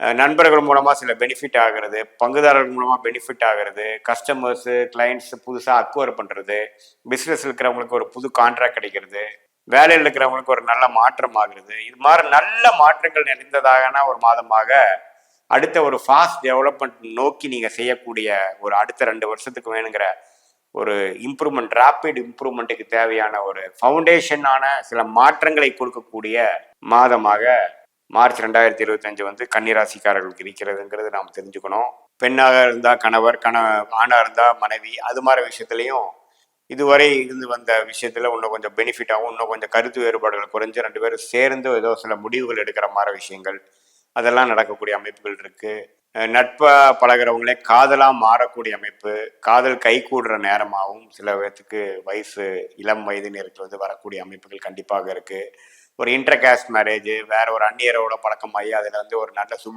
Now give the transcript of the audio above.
நண்பர்கள் மூலமா சில பெனிஃபிட் ஆகிறது, பங்குதாரர்கள் மூலமா பெனிஃபிட் ஆகிறது, கஸ்டமர்ஸு, கிளையண்ட்ஸ் புதுசா அக்வயர் பண்றது, பிசினஸ் இருக்கிறவங்களுக்கு ஒரு புது கான்ட்ராக்ட் கிடைக்கிறது, வேலையில் இருக்கிறவங்களுக்கு ஒரு நல்ல மாற்றம் ஆகுறது. இது மாதிரி நல்ல மாற்றங்கள் நிறைந்ததான ஒரு மாதமாக அடுத்த ஒரு ஃபாஸ்ட் டெவலப்மெண்ட் நோக்கி நீங்க செய்யக்கூடிய ஒரு அடுத்த 2 வருஷத்துக்கு வேணுங்கிற ஒரு இம்ப்ரூவ்மெண்ட், ரேபிட் இம்ப்ரூவ்மெண்ட்டுக்கு தேவையான ஒரு ஃபவுண்டேஷனான சில மாற்றங்களை கொடுக்கக்கூடிய மாதமாக மார்ச் 2025 வந்து கன்னிராசிக்காரர்களுக்கு இருக்கிறதுங்கிறது நாம் தெரிஞ்சுக்கணும். பெண்ணாக இருந்தா கணவர், ஆணா இருந்தா மனைவி, அது மாதிரி விஷயத்துலையும் இதுவரை இருந்து வந்த விஷயத்துல இன்னும் கொஞ்சம் பெனிஃபிட்டாகவும் இன்னும் கொஞ்சம் கருத்து வேறுபாடுகள் குறைஞ்சு 2 பேரும் சேர்ந்து ஏதோ சில முடிவுகள் எடுக்கிற மாதிரி விஷயங்கள் அதெல்லாம் நடக்கக்கூடிய அமைப்புகள் இருக்கு. நட்பா பழகிறவங்களே காதலா மாறக்கூடிய அமைப்பு, காதல் கை கூடுற நேரமாகவும் சில பேர்த்துக்கு வயசு இளம் வயதினருக்கு வந்து வரக்கூடிய அமைப்புகள் கண்டிப்பாக இருக்கு. ஒரு இன்டர் கேஸ்ட் மேரேஜ், வேற ஒரு அந்நியரோட பழக்கமாகி அதில் வந்து ஒரு நல்ல சுப